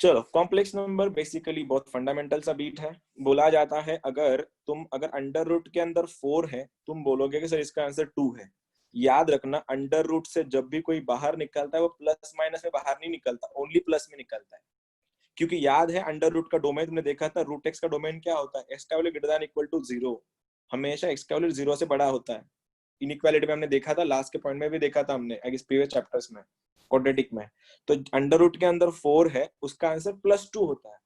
चलो, complex number basically बहुत fundamental सा बीट है। बोला जाता है अगर अंडर रूट के अंदर 4 है, तुम बोलोगे कि सर इसका आंसर 2 है। याद रखना, अंडर रूट से जब भी कोई बाहर निकलता है वो प्लस माइनस में बाहर नहीं निकलता, ओनली प्लस में निकलता है। क्योंकि याद है अंडर रूट का डोमेन तुमने देखा था, रूट एक्स का डोमेन क्या होता है? एक्स का value greater than equal to 0। हमेशा एक्स का वैल्यू 0 से बड़ा होता है। इनइक्वालिटी में हमने देखा था, लास्ट के पॉइंट में भी देखा था हमने, प्रीवियस चैप्टर्स में, क्वाड्रेटिक में। तो अंडर रूट के अंदर 4 है, उसका आंसर +2 होता है।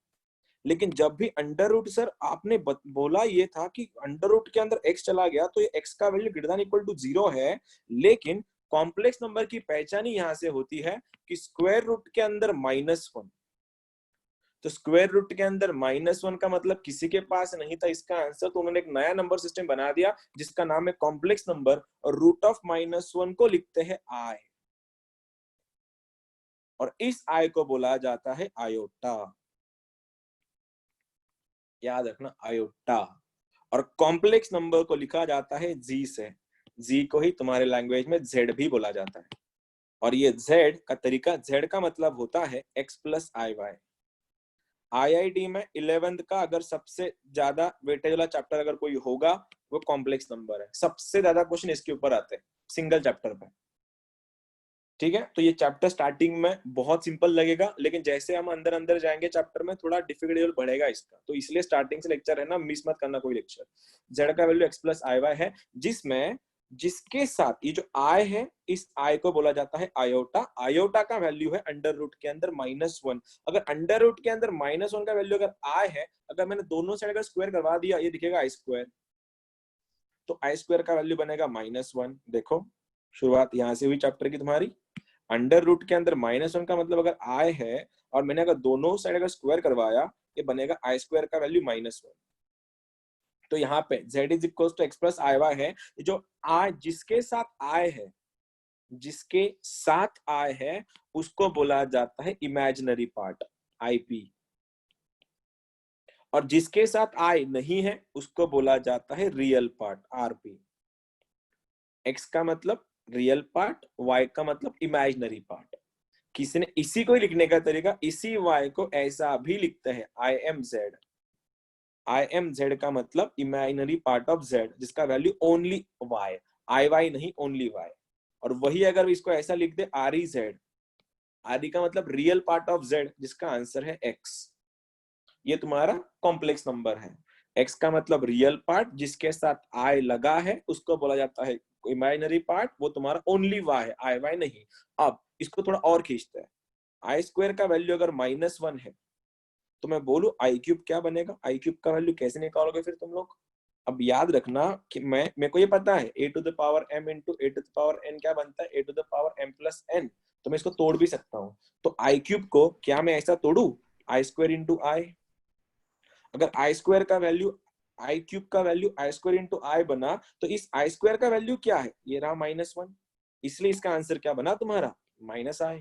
लेकिन जब भी अंडर रूट, सर आपने बोला ये था कि अंडर रूट के अंदर x चला गया तो ये x का value greater than equal to 0 है। लेकिन कॉम्प्लेक्स नंबर की पहचान ही यहां से होती है कि स्क्वायर रूट के अंदर -1। तो स्क्वायर रूट के अंदर -1 का मतलब किसी के पास नहीं था इसका आंसर, तो उन्होंने एक नया नंबर सिस्टम बना दिया जिसका नाम है कॉम्प्लेक्स नंबर, और रूट ऑफ -1 को लिखते हैं i, और इस i को बोला जाता है आयोटा। याद रखना, आयोटा। और कॉम्प्लेक्स नंबर को लिखा जाता है z से। z को ही तुम्हारे लैंग्वेज में z भी बोला जाता है। और ये z का तरीका, z का मतलब होता है x + iy। IIT में 11th का अगर सबसे ज्यादा वेटेज वाला चैप्टर अगर कोई होगा वो कॉम्प्लेक्स नंबर है। सबसे ज्यादा क्वेश्चन इसके ऊपर आते हैं सिंगल चैप्टर पे। ठीक है, तो ये चैप्टर स्टार्टिंग में बहुत सिंपल लगेगा, लेकिन जैसे हम अंदर अंदर जाएंगे चैप्टर में थोड़ा डिफिकल्ट बढ़ेगा इसका। तो इसलिए स्टार्टिंग से लेक्चर है ना, मिस मत करना कोई लेक्चर। z का वैल्यू x + iy है, जिसमें जिसके साथ ये जो i है, इस i को बोला जाता है आयोटा। आयोटा का वैल्यू है अंडर रूट के अंदर -1। अगर अंडर रूट के अंदर -1 का वैल्यू अगर i है, अगर मैंने दोनों साइड अगर स्क्वायर करवा दिया, ये दिखेगा i²। तो i² का वैल्यू बनेगा -1। देखो, शुरुआत यहां से हुई चैप्टर की तुम्हारी। अंडर रूट के अंदर -1 का मतलब अगर i है, और मैंने अगर दोनों साइड अगर स्क्वायर करवाया, ये बनेगा i² का वैल्यू -1। तो यहाँ पे z = x + iy है। जो i जिसके साथ i है, जिसके साथ i है, उसको बोला जाता है इमेजिनरी पार्ट, IP। और जिसके साथ i नहीं है उसको बोला जाता है रियल पार्ट, RP। x का मतलब रियल पार्ट, y का मतलब इमेजिनरी पार्ट। किसी ने इसी को ही लिखने का तरीका, इसी y को ऐसा भी लिखते हैं, IMZ। IMZ का मतलब इमेजिनरी पार्ट ऑफ z, जिसका वैल्यू ओनली y, IY नहीं, ओनली y। और वही अगर इसको ऐसा लिख दे REZ, RE का मतलब रियल पार्ट ऑफ z, जिसका आंसर है x। ये तुम्हारा कॉम्प्लेक्स नंबर है। x का मतलब रियल पार्ट, जिसके साथ i लगा है उसको बोला जाता है इमेजिनरी पार्ट, वो तुम्हारा ओनली y है, IY नहीं। अब इसको थोड़ा और खींचते हैं। i² का वैल्यू अगर -1 है, तो मैं बोलूं i³ क्या बनेगा? i³ का वैल्यू कैसे निकालोगे फिर तुम लोग? अब याद रखना कि मेरे को ये पता है a to the power m into a to the power n क्या बनता है, a to the power m plus n। तो मैं इसको तोड़ भी सकता हूँ। तो i³ को क्या मैं ऐसा तोड़ू, i² into i। अगर i² का वैल्यू, i³ का वैल्यू i² into i बना, तो इस i² का वैल्यू क्या है, ये रहा -1। इसलिए इसका आंसर क्या बना तुम्हारा, -i।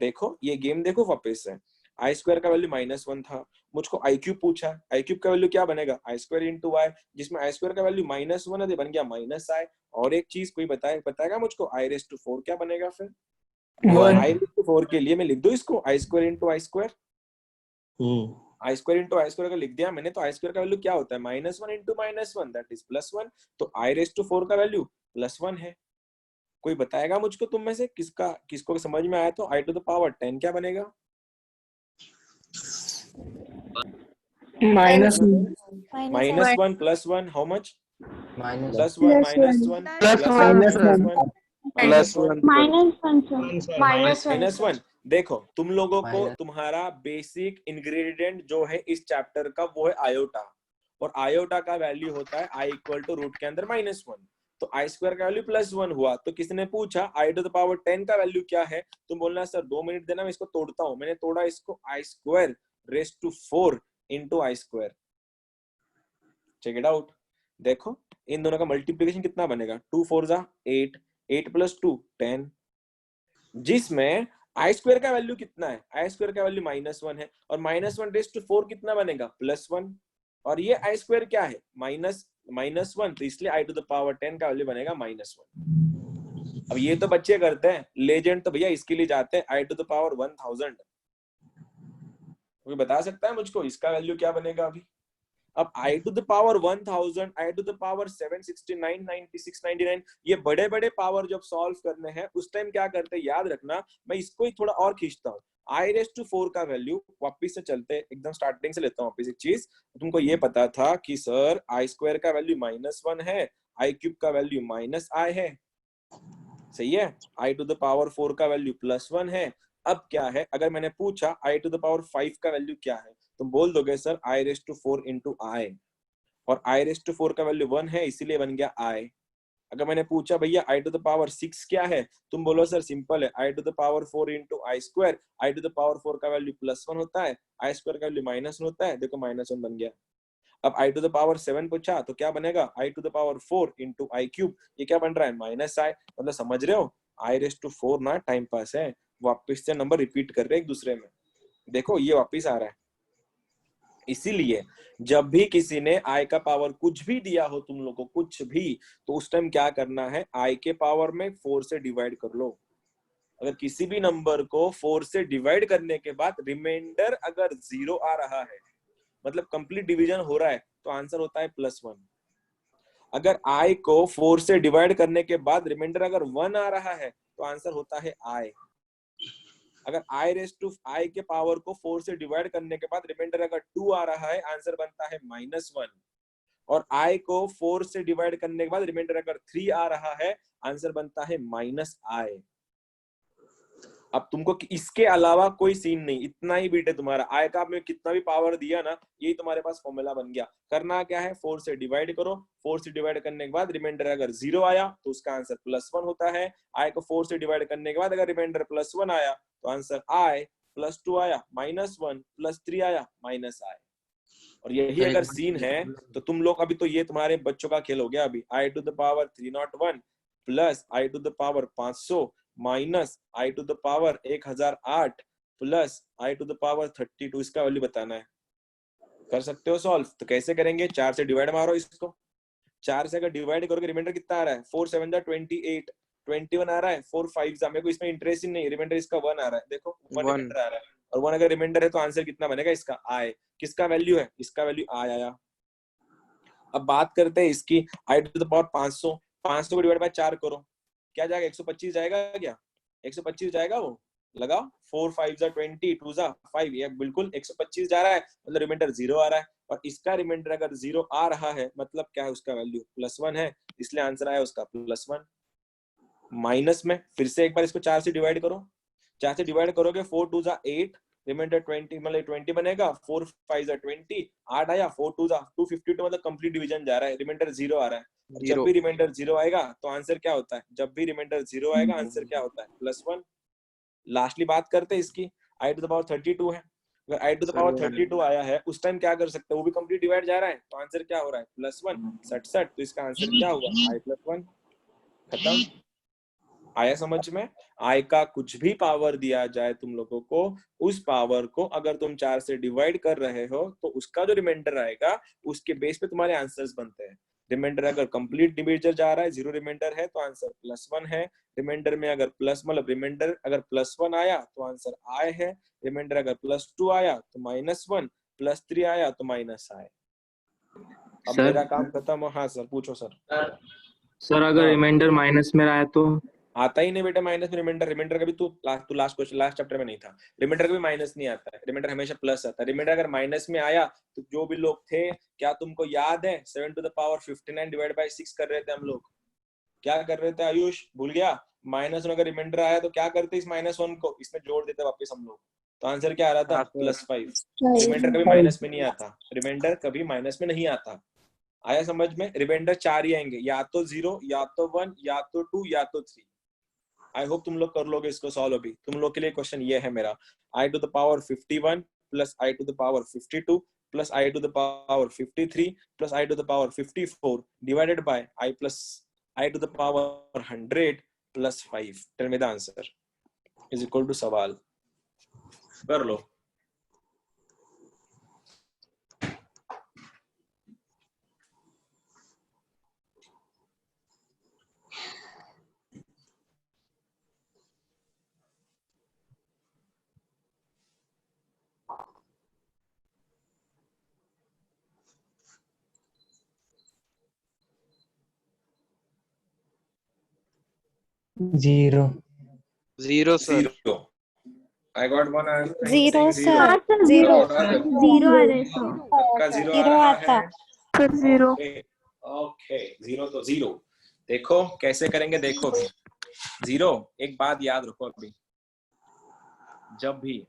देखो ये गेम देखो वापस से। i² का वैल्यू -1 था, मुझको i³ पूछा, i³ का वैल्यू क्या बनेगा, i² into y, जिसमें i² का वैल्यू -1 है, तो बन गया -i। और एक चीज कोई बताएगा मुझको, i⁴ क्या बनेगा फिर? i⁴ के लिए मैं लिख दूं इसको i² into i²। i² into i² अगर लिख दिया मैंने, तो i² का वैल्यू क्या होता है, -1 into -1, दैट इज +1। तो i⁴ का वैल्यू +1 है। कोई बताएगा मुझको तुम में से किसको समझ में आया? तो i to the power 10 क्या बनेगा? -1 -1 + 1 हाउ मच? -1 +1 -1 -1। देखो तुम लोगों को तुम्हारा बेसिक इंग्रेडिएंट जो है इस चैप्टर का, वो है आयोटा। और आयोटा का वैल्यू होता है i = रूट के अंदर -1। तो i² का वैल्यू +1 हुआ। तो किसी ने पूछा i to the power 10 का वैल्यू क्या है, तुम बोलना सर 2 मिनट देना, मैं इसको तोड़ता हूं। मैंने तोड़ा इसको i² raised to 4 into i²। Check it out. देखो इन दोनों का मल्टीप्लिकेशन कितना बनेगा, 2 4 जा 8, 8 + 2 10, जिसमें i² का वैल्यू कितना है, i² का वैल्यू -1 है, और -1 raised to 4 कितना बनेगा, +1। और ये i² क्या है, -1, तो इसलिए i to the power 10 का वैल्यू बनेगा -1। अब ये तो बच्चे करते हैं, लेजेंड तो भैया इसके लिए जाते हैं i to the power 1000। कोई बता सकता है मुझको इसका वैल्यू क्या बनेगा अभी? अब i to the power 1000, i to the power 769, 96, 99, ये बड़े बड़े पावर जब सॉल्व करने हैं उस टाइम क्या करते हैं याद रखना। मैं इसको ही थोड़ा और खींचता हूँ। i⁴ का वैल्यू वापिस से चलते एकदम स्टार्टिंग से लेता हूँ वापिस एक चीज। तुमको ये पता था कि सर i² का वैल्यू -1 है, i³ का वैल्यू -i है, सही है। i टू द पावर 4 का वैल्यू +1 है। अब क्या है, अगर मैंने पूछा i टू द पावर 5 का वैल्यू क्या है, तुम बोल दोगे सर i⁴ इंटू i, और i⁴ का वैल्यू 1 है इसीलिए बन गया i। अगर मैंने पूछा भैया i टू द पावर 6 क्या है, तुम बोलो सर सिंपल है i to the power 4 into i²। i to the power 4 का वैल्यू +1 होता है, i² का वैल्यू -1 होता है, देखो -1 बन गया। अब i टू द पावर 7 पूछा तो क्या बनेगा, i to the power 4 into i³, ये क्या बन रहा है -i। मतलब समझ रहे हो, i⁴ ना टाइम पास है, वापिस से नंबर रिपीट कर रहे हैं एक दूसरे में, देखो ये वापिस आ रहा है। इसीलिए जब भी किसी ने i का पावर कुछ भी दिया हो तुम लोग को कुछ भी, तो उस टाइम क्या करना है, i के पावर में 4 से डिवाइड कर लो। अगर किसी भी नंबर को 4 से डिवाइड करने के बाद रिमाइंडर अगर 0 आ रहा है, मतलब कंप्लीट डिवीजन हो रहा है, तो आंसर होता है +1। अगर i को 4 से डिवाइड करने के बाद रिमाइंडर अगर 1 आ रहा है, तो आंसर होता है i। अगर i के पावर को 4 से डिवाइड करने के बाद रिमाइंडर अगर 2 आ रहा है, आंसर बनता है -1। और i को 4 से डिवाइड करने के बाद रिमाइंडर अगर 3 आ रहा है, आंसर बनता है -i। अब तुमको इसके अलावा कोई सीन नहीं, इतना ही बीट है तुम्हारा। i का आपने कितना भी पावर दिया ना, यही तुम्हारे पास फॉर्मूला बन गया। करना क्या है, 4 से डिवाइड करो, 4 से डिवाइड करने के बाद रिमाइंडर अगर 0 आया तो उसका आंसर +1 होता है। i को 4 से डिवाइड करने के बाद अगर रिमाइंडर +1 आया तो आंसर i, +2 आया -1, +3 आया -i। और यही अगर सीन है तो तुम लोग अभी तो ये तुम्हारे बच्चों का खेल हो गया। अभी i to the power 301 plus i to the power 500 minus i to the power 1008 plus i to the power 32, इसका वैल्यू बताना है। कर सकते हो सॉल्व? तो कैसे करेंगे, 4 से डिवाइड मारो इसको। 4 से अगर डिवाइड करोगे रिमाइंडर कितना आ रहा है, 4 7 28, 21 आ रहा है, 4 5 मेरे को इसमें इंटरेस्ट ही नहीं, रिमाइंडर इसका 1 आ रहा है, देखो 1 रिमाइंडर आ रहा है। और 1 अगर रिमाइंडर है तो आंसर कितना बनेगा इसका, i। किसका वैल्यू है, इसका वैल्यू i आया। अब बात करते हैं इसकी, i टू द पावर 500, 500 को डिवाइड बाय 4 करो, क्या जाएगा, 125 जाएगा क्या, 125 जाएगा वो, लगाओ 4 5 जा 20, 2 जा 5, ये बिल्कुल 125 जा रहा है, मतलब रिमाइंडर 0 आ रहा है। और इसका रिमाइंडर अगर 0 आ रहा है मतलब क्या है, उसका वैल्यू +1 है, इसलिए आंसर आया उसका +1। माइनस में फिर से एक बार इसको 4 से डिवाइड करो, 4 से डिवाइड करोगे 4 2 जा 8, रिमाइंडर 20, मतलब 20 बनेगा, 4 5 जा 20, 8 आया, 4 2 जा 252, मतलब कंप्लीट डिवीजन जा रहा है, रिमाइंडर 0 आ रहा है। और जब भी रिमाइंडर 0 आएगा तो आंसर क्या होता है, जब भी रिमाइंडर 0 आएगा आंसर क्या होता है, +1। लास्टली बात करते हैं इसकी, i टू द पावर 32 है, अगर i टू द पावर 32 आया है उस टाइम क्या कर सकते हैं, वो भी कंप्लीट डिवाइड जा रहा है, तो आंसर क्या हो रहा है, +1, 67, तो इसका आंसर क्या हुआ, i+1। खत्म। आया समझ में? i का कुछ भी पावर दिया जाए तुम लोगों को, उस पावर को अगर तुम 4 से डिवाइड कर रहे हो तो उसका जो रिमाइंडर आएगा उसके बेस पे तुम्हारे आंसर्स बनते हैं। रिमाइंडर अगर कंप्लीट डिविजन जा रहा है, 0 रिमाइंडर है, तो आंसर +1 है। रिमाइंडर में अगर प्लस मतलब रिमाइंडर अगर +1 आया तो आंसर i है। रिमाइंडर अगर +2 आया तो -1, +3 आया तो -i। अब सर मेरा काम खत्म। हाँ सर, पूछो सर। सर अगर हाँ, रिमाइंडर माइनस में रहा है तो? आता ही नहीं बेटा माइनस में रिमाइंडर। रिमाइंडर का भी तू लास्ट क्वेश्चन लास्ट चैप्टर में नहीं था, रिमाइंडर का भी माइनस नहीं आता है, रिमाइंडर हमेशा प्लस आता है। रिमाइंडर अगर माइनस में आया तो जो भी लोग थे, क्या तुमको याद है 7 to the power 59 divide by 6 कर रहे थे हम लोग, क्या कर रहे थे आयुष, भूल गया? -1 अगर रिमाइंडर आया तो क्या करते, इस -1 को इसमें जोड़ देते वापस हम लोग, तो आंसर क्या आ रहा था, हाँ सर। +5। रिमाइंडर कभी माइनस में नहीं आता, रिमाइंडर कभी माइनस में नहीं आता। आया समझ में? रिमाइंडर 4 ही आएंगे, या तो 0, या तो 1, या तो 2, या तो 3। आई होप तुम लोग कर लोगे इसको सॉल्व। अभी तुम लोग के लिए क्वेश्चन ये है मेरा, i to the power 51 plus i to the power 52 plus i to the power 53 plus i to the power 54 divided by i to the power 100 plus 5। Tell me the answer is equal to सवाल। कर लो। zero. Zero, sir. Zero. I got one answer Zero, saying zero. sir. Sir Zero. Zero आ रहे sir सबका zero आ Zero रहा आता. है। सर जीरो ओके जीरो तो जीरो। देखो कैसे करेंगे, देखो भी जीरो। एक बात याद रखो, अभी जब भी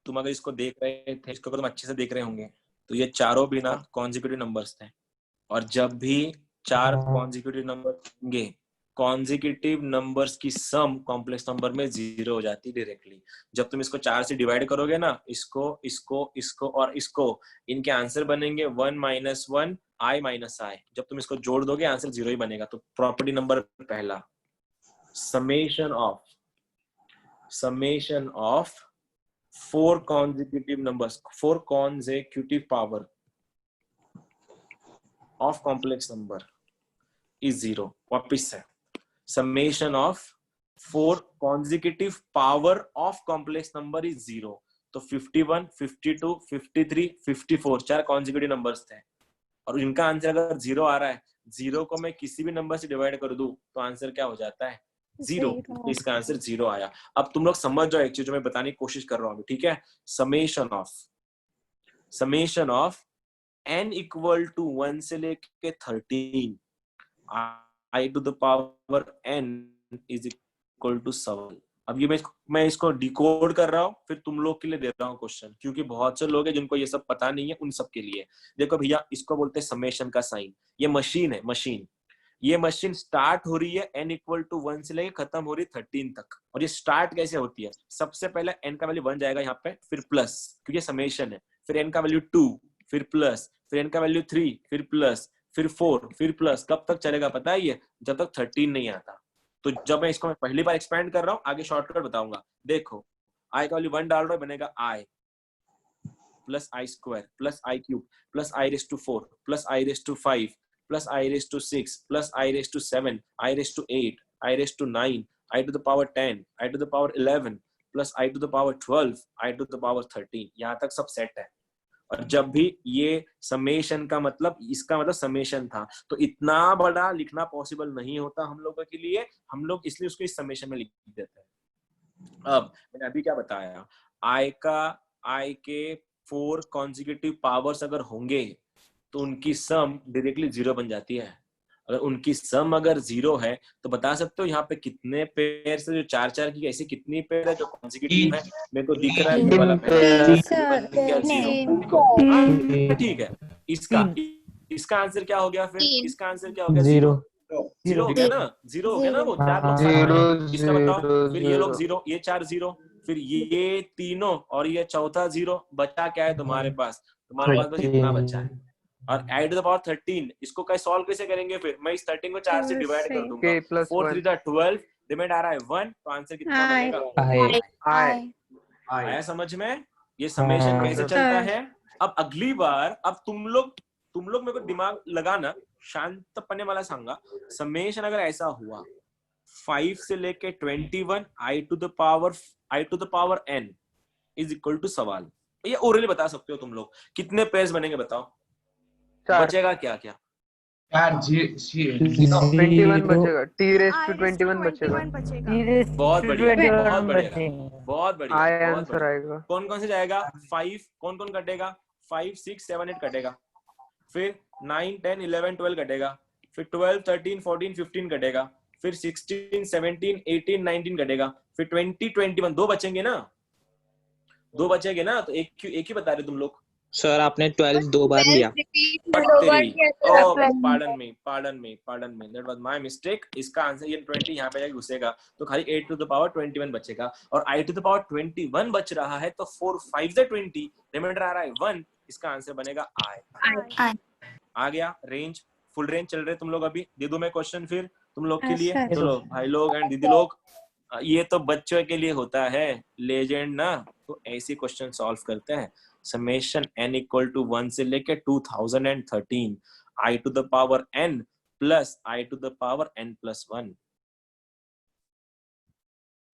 तुम अगर इसको देख रहे थे, इसको अगर तुम अच्छे से देख रहे होंगे, तो ये चारों भी ना कॉन्जिक्यूटिव नंबर्स थे। और जब भी चार कॉन्जिक्यूटिव नंबर होंगे, कॉन्जिक्यूटिव नंबर्स की सम कॉम्प्लेक्स नंबर में जीरो हो जाती है डायरेक्टली। जब तुम इसको चार से डिवाइड करोगे ना, इसको इसको इसको और इसको, इनके आंसर बनेंगे 1 - 1 i - i। जब तुम इसको जोड़ दोगे आंसर जीरो ही बनेगा। तो प्रॉपर्टी नंबर पहला, summation of four consecutive numbers, four consecutive power of complex number is zero। वापिस से, summation of four consecutive power of complex number is zero। तो 51, 52, 53, 54 चार consecutive numbers थे, और इनका आंसर अगर जीरो आ रहा है, जीरो को मैं किसी भी नंबर से डिवाइड कर दूं तो आंसर क्या हो जाता है, जीरो। तो इसका आंसर जीरो आया। अब तुम लोग समझ जाओ एक चीज जो मैं बताने की कोशिश कर रहा हूं, ठीक है। Summation of n equal to 1 से लेके 13 i to the power n is equal to 7। अब ये मैं इसको डिकोड कर रहा हूँ, फिर तुम लोग के लिए दे रहा हूँ क्वेश्चन, क्योंकि बहुत से लोग हैं जिनको ये सब पता नहीं है, उन सब के लिए। देखो भैया, इसको बोलते हैं समेशन का साइन। ये मशीन है, मशीन। ये मशीन स्टार्ट हो रही है n इक्वल टू 1 से लेके खत्म हो रही है 13 तक। और ये स्टार्ट कैसे होती है, सबसे पहले n का वैल्यू 1 जाएगा यहाँ पे, फिर प्लस, क्योंकि समेशन है, फिर n का वैल्यू 2, फिर प्लस, फिर n का वैल्यू 3, फिर प्लस, फिर 4, फिर प्लस। कब तक चलेगा पता है ये, जब तक 13 नहीं आता। तो जब मैं इसको पहली बार एक्सपेंड कर रहा हूँ, आगे शॉर्टकट बताऊंगा। देखो i का वैल्यू 1 डाल रहा हूँ, बनेगा i plus i square plus i cube plus i raise to 4 plus i raise to 5 plus I raised to 6 plus I raised to 7 I raised to 8 I raised to 9 I to the power 10 I to the power 11 plus I to the power 12 I to the power 13। यहाँ तक सब set है। और जब भी ये summation का मतलब, इसका मतलब समेशन था, तो इतना बड़ा लिखना पॉसिबल नहीं होता हम लोगों के लिए, हम लोग इसलिए उसको इस समेशन में लिख देते हैं। अब मैंने अभी क्या बताया, I के 4 कॉन्जिक्यूटिव पावर्स अगर होंगे तो उनकी सम डायरेक्टली जीरो बन जाती है। अगर उनकी सम अगर जीरो है तो बता सकते हो यहाँ पे कितने पेयर से, जो चार चार की ऐसी कितनी पेयर है जो कॉन्जिक्यूटिव है। मेरे को दिख रहा है ये वाला पेयर बन गया जीरो, ठीक है। इसका आंसर क्या हो गया, फिर इसका आंसर क्या हो गया, जीरो। जीरो हो गया ना, जीरो हो गया ना, वो चार लोग साथ में। इसका बताओ, फिर ये लोग जीरो, ये चार जीरो, फिर ये तीनों और ये चौथा जीरो, बचा क्या है तुम्हारे पास, तुम्हारे पास बस इतना बचा है। और आई टू द पावर 13, इसको कैसे सॉल्व कैसे करेंगे, फिर मैं इस 13 को 4 से डिवाइड कर दूंगा। 4 3 12, रिमाइंड आ रहा है 1, तो आंसर कितना बनेगा, आया समझ में। ये समेशन कैसे चलता है। अब अगली बार, अब तुम लोग मेरे को दिमाग लगाना, शांतपणे मला सांगा, समेशन अगर ऐसा हुआ 5 से लेके 21 i to the power n is equal to सवाल। ये ओरली बता सकते हो तुम लोग, कितने पेयर्स बनेंगे बताओ, बचेगा क्या क्या, 21 बचेगा, t रेस टू 21 बचेगा। बहुत बढ़िया, बहुत बढ़िया, बहुत बढ़िया, आई आंसर आएगा। कौन कौन से जाएगा, 5 कौन कौन कटेगा, 5 6 7 8 कटेगा, फिर 9 10 11 12 कटेगा, फिर 12 13 14 15 कटेगा, फिर 16 17 18 19 कटेगा, फिर 20 21 दो बचेंगे ना, दो बचेंगे ना। तो एक ही बता रहे तुम लोग। सर आपने 12 दो बार लिया। पार्डन में दैट वाज माय मिस्टेक। इसका आंसर ये 20 यहाँ पे जाके घुसेगा, तो खाली 8 टू द पावर 21 बचेगा। और i टू द पावर 21 बच रहा है, तो 4 5 20, रिमाइंडर आ रहा है 1, इसका आंसर बनेगा i। आ गया रेंज, फुल रेंज चल रहे तुम लोग अभी। दे दूं मैं क्वेश्चन फिर तुम लोग के लिए, चलो भाई लोग एंड दीदी लोग, ये तो बच्चों के लिए होता है, लेजेंड ना, तो ऐसे क्वेश्चन सॉल्व करते हैं। समेशन n इक्वल टू 1 से लेके 2013 i to the power n plus i to the power n plus 1।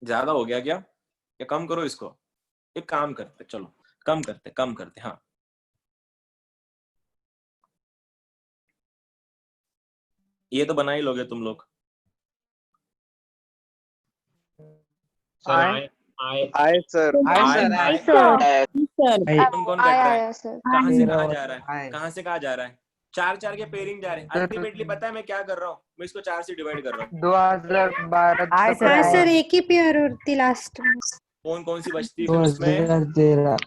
ज्यादा हो गया क्या, या कम करो इसको, एक काम करते, चलो कम करते हाँ। ये तो बना ही लोगे तुम लोग, आई सर आई सर कौन कौन कट रहा है? सर कहाँ से कहाँ जा रहा है? कहाँ से कहाँ जा रहा है? चार चार के पेयरिंग जा रहे हैं। अल्टीमेटली पता है मैं क्या कर रहा हूँ? मैं इसको 4 से डिवाइड कर रहा हूँ। 2012 आई तक आया। सर एक ही पेयर होती लास्ट में। कौन कौन सी बचती है फिर उसमें? 2013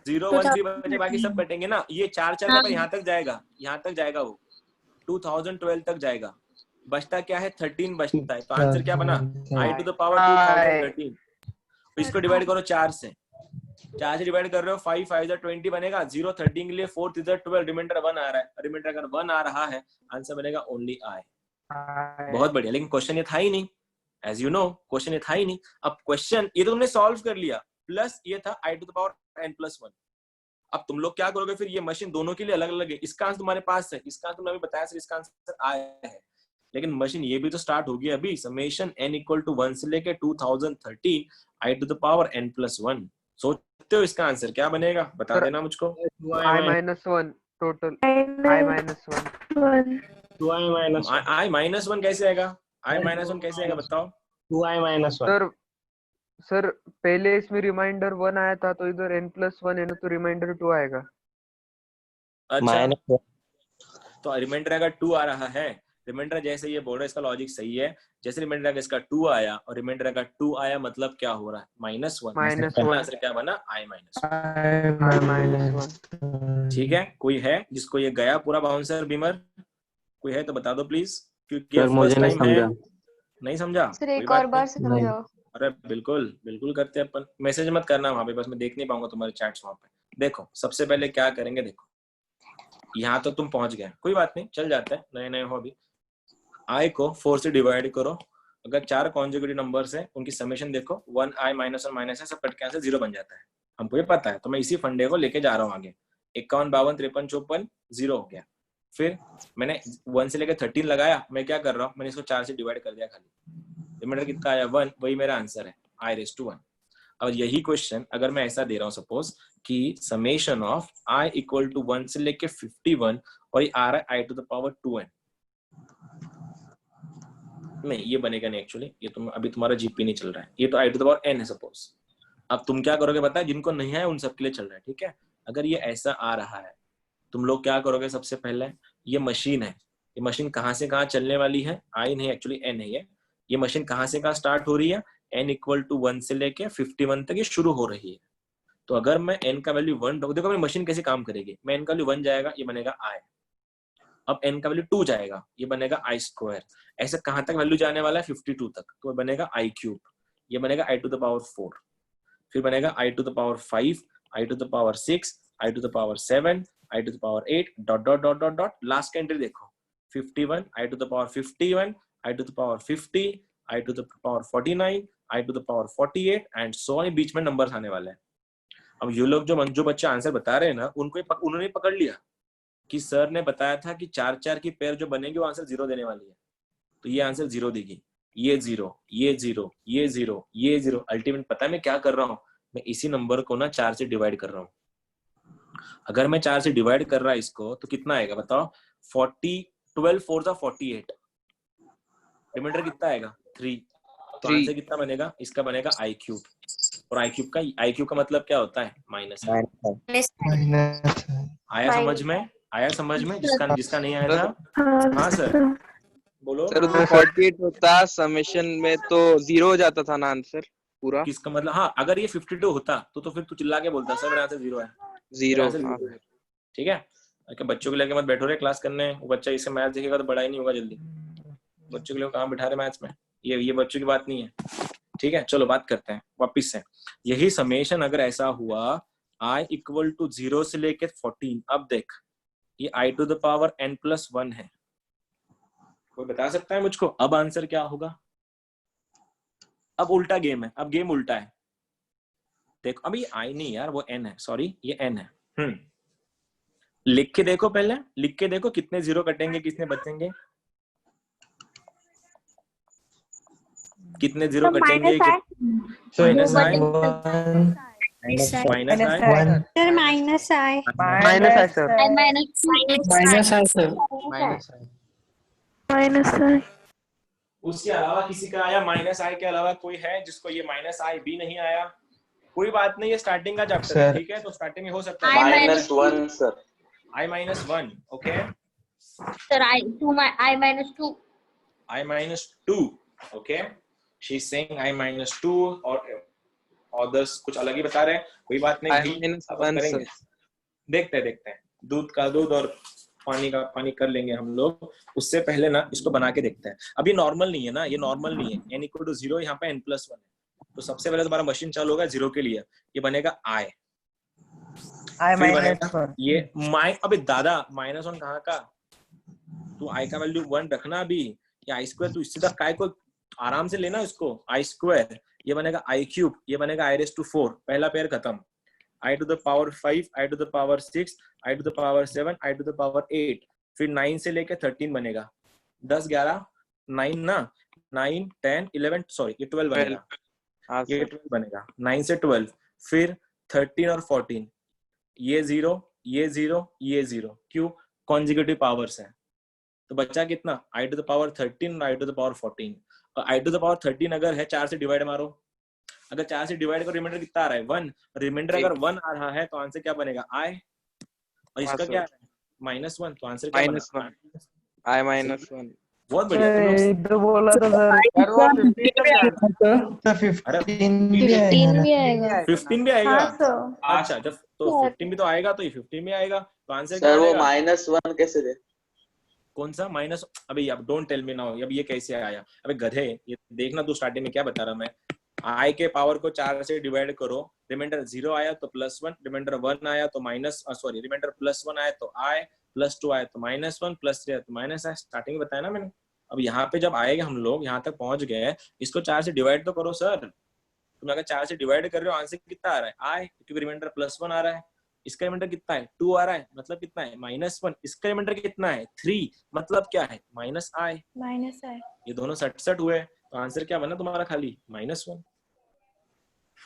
013 बचे, बाकी सब कटेंगे ना। ये 4 4 का यहाँ तक जाएगा, यहाँ तक जाएगा, वो 2012 तक जाएगा। बचता क्या है? 13 बचता है। तो आंसर क्या बना? I to the power 2013। इसको डिवाइड करो 4 से। 4 से डिवाइड कर रहे हो, 5 5 20 बनेगा। 0 13 के लिए 4 3 12, रिमाइंडर 1 आ रहा है। रिमाइंडर अगर 1 आ रहा है, आंसर बनेगा ओनली I। बहुत बढ़िया, लेकिन क्वेश्चन ये था ही नहीं। एज यू नो, क्वेश्चन ये था ही नहीं। अब क्वेश्चन ये तो तुमने सॉल्व कर लिया, प्लस ये था I to the power n+1। अब तुम लोग क्या करोगे फिर? ये मशीन दोनों के लिए अलग अलग है। इसका आंसर तुम्हारे पास है, इसका आंसर तुमने अभी बताया सर, इसका आंसर आया है, लेकिन मशीन ये भी तो स्टार्ट होगी अभी। समेशन n = 1 से लेके 2013 I to the power n+1। सोचते हो इसका आंसर क्या बनेगा? बता देना मुझको। I-1 टोटल I-1 I-1 कैसे आएगा? I-1 कैसे आएगा बताओ? सर पहले इसमें रिमाइंडर 1 आया था, तो इधर n+1 है ना, तो रिमाइंडर 2 आएगा। अच्छा, तो रिमाइंडर अगर 2 आ रहा है, रिमाइंडर जैसे ये बोल रहा है, इसका लॉजिक सही है। जैसे रिमाइंडर अगर इसका 2 आया और रिमाइंडर अगर 2 आया, मतलब क्या हो रहा है? -1। आंसर क्या बना? I-1। ठीक है, कोई है जिसको ये गया पूरा बाउंसर? बीमर कोई है तो बता दो प्लीज, क्योंकि फर्स्ट टाइम है। नहीं समझा? सर एक और बार से समझाओ। अरे बिल्कुल बिल्कुल करते हैं अपन। मैसेज मत करना वहां पे, बस मैं देख नहीं पाऊंगा तुम्हारे चैट्स वहां पे। देखो सबसे पहले क्या करेंगे, देखो यहाँ तो तुम पहुंच गए, कोई बात नहीं, चल जाता है, नए नए हो अभी। I को 4 से डिवाइड करो। अगर 4 कॉन्जुगेटिव नंबर्स हैं, उनकी समेशन देखो, 1i -1 माइनस है, सब कट के आंसर 0 बन जाता है। हमको ये पता है, तो मैं इसी फंडे को लेके जा रहा हूँ आगे। 51 52 53 54 0 हो गया। फिर मैंने 1 से लेकर 13 लगाया। मैं क्या कर रहा हूँ? मैंने इसको 4 से डिवाइड कर दिया खाली। रिमाइंडर कितना आया? 1। वही मेरा आंसर है, I⁻1। अब यही क्वेश्चन अगर मैं ऐसा दे रहा हूँ, सपोज कि समेशन ऑफ I = 1 से लेके 51 और ये आ रहा है I to the power 2n। नहीं, ये बनेगा नहीं एक्चुअली, ये तुम अभी तुम्हारा जीपी नहीं चल रहा है, ये तो I to the power n है सपोज। अब तुम क्या करोगे पता है? जिनको नहीं है उन सबके लिए चल रहा है, ठीक है। अगर ये ऐसा आ रहा है, तुम लोग क्या करोगे? सबसे पहले ये मशीन है, ये मशीन कहाँ से कहाँ चलने वाली है? I नहीं, एक्चुअली n है ये मशीन कहाँ से कहाँ स्टार्ट हो रही है? n = 1 से लेके 51 तक ये शुरू हो रही है। तो अगर मैं n का वैल्यू 1 रखूं, देखो मेरी मशीन कैसे काम करेगी। मैं n का वैल्यू 1 जाएगा, ये बनेगा I। अब n का वैल्यू 2 जाएगा, ये बनेगा I²। ऐसे कहाँ तक वैल्यू जाने वाला है? 52 तक, तो बनेगा I³। ये बनेगा I to the power 4। फिर बनेगा I to the power 5, I to the power 6, I to the power 7, I to the power 8 dot dot dot dot dot. Last का एंट्री देखो, 51, I to the power 51, I to the power 50, I to the power 49, I to the power 48 and so on. बीच में numbers आने वाले हैं। अब ये लोग जो बच्चे आंसर बता रहे हैं ना, उन्होंने पकड़ लिया कि सर ने बताया था कि 4 4 की पेयर जो बनेगी वो आंसर 0 देने वाली है, तो ये आंसर 0 देगी। ये 0, ये 0, ये 0, ये 0। अल्टीमेट पता है मैं क्या कर रहा हूँ? मैं इसी नंबर को ना 4 से डिवाइड कर रहा हूँ। अगर मैं 4 से डिवाइड कर रहा इसको, तो कितना आएगा बताओ? 12 4 48। रिमाइंडर कितना आएगा? 3। तो आंसर कितना बनेगा? इसका बनेगा I³ और I³ का मतलब क्या होता है? माइनस। आया समझ में? आया समझ में? जिसका नहीं आया था? हाँ सर बोलो। सर तो 48 होता, समेशन में तो 0 हो जाता था ना आंसर पूरा। किसका मतलब? हाँ, अगर ये 52 होता तो फिर तू चिल्ला के बोलता सर मेरा आंसर 0 है। 0। ठीक है, क्या बच्चों को लेके मत बैठो रे क्लास करने। वो बच्चा इसे मैथ देखेगा तो बड़ा ही नहीं होगा जल्दी। बच्चों के लिए कहाँ बिठा रहे मैथ्स में? ये बच्चों की बात नहीं है, ठीक है। चलो बात करते हैं वापिस से। यही समेशन अगर ऐसा हुआ I = 0 से लेके 14। अब देख, ये I to the power n+1 है। कोई बता सकता है मुझको अब आंसर क्या होगा? अब उल्टा गेम है, अब गेम उल्टा है। देखो अभी I नहीं यार, वो n है, सॉरी ये n है। लिख के देखो, पहले लिख के देखो कितने 0 कटेंगे, कितने बचेंगे, कितने 0 कटेंगे। -I उसके अलावा किसी का आया माइनस आई के अलावा कोई है जिसको ये माइनस आई भी नहीं आया? कोई बात नहीं, ये स्टार्टिंग का चैप्टर है, ठीक है, तो स्टार्टिंग में हो सकता है -1 sir. I-1, okay, Sir, I-2. I-2, okay, she is saying I-2 और अदर्स कुछ अलग ही बता रहे हैं, कोई बात नहीं भी, अब I-1 करेंगे, देखते हैं दूध का दूध और पानी का पानी कर लेंगे हम लोग। उससे पहले ना इसको बना के देखते हैं। अभी नॉर्मल नहीं है ना, ये नॉर्मल नहीं है, n = 0, यहाँ पे n+1 है, तो सबसे पहले तुम्हारा मशीन चालू होगा 0 के लिए, ये बनेगा I बनेगा ये अबे दादा -1 कहाँ का, तू I का वैल्यू 1 रखना अभी, ये I², तू इससे तक काय को आराम से लेना इसको, I², ये बनेगा I³, ये बनेगा I⁴, पहला पेयर खत्म, I⁵, I⁶, I⁴, I⁴, फिर 9 से लेके 13 बनेगा, 10 11 9 ना, 9 10 11 सॉरी ये 12 बनेगा, ये 12 बनेगा, 9 से 12, फिर 13 और 14, ये 0 ये 0 ये 0, क्यों? कॉन्जिक्यूटिव पावर्स है, तो बच्चा कितना I⁻13 और I⁻14, और I⁻13 अगर है 4 से डिवाइड मारो, अगर 4 से डिवाइड करो रिमाइंडर कितना आ रहा है 1, रिमाइंडर अगर 1 आ रहा है तो आंसर क्या बनेगा I, और इसका क्या है -1, तो आंसर क्या बनेगा I-1। बहुत बढ़िया, तुम लोग इधर बोला था सर। सर 15 भी आएगा ना? 15 भी आएगा, हाँ सर। अच्छा जब तो 15 भी तो आएगा, तो ये 15 भी आएगा, तो आंसर क्या सर वो बनेगा? -1 कैसे दे? कौन सा माइनस? अबे अब डोंट टेल मी नाउ, अब ये कैसे आया? अबे गधे, ये देखना तू स्टार्टिंग में क्या बता रहा मैं, I के पावर को 4 से डिवाइड करो, रिमाइंडर 0 आया तो +1, रिमाइंडर 1 आया तो रिमाइंडर +1 आया तो I, +2 आया तो -1, +3 आया तो -I, स्टार्टिंग में बताया ना मैंने। अब यहाँ पे जब आएगा हम लोग यहाँ तक पहुंच गए, इसको 4 से डिवाइड तो करो सर, तुम अगर 4 से डिवाइड कर रहे हो आंसर कितना आ रहा है I, क्योंकि रिमाइंडर +1 आ रहा है, इसका रिमाइंडर कितना है 2 आ रहा है, मतलब कितना है -1, इसका रिमाइंडर कितना है 3, मतलब क्या है -I, ये दोनों 67 हुए, तो आंसर क्या बना तुम्हारा? खाली -1।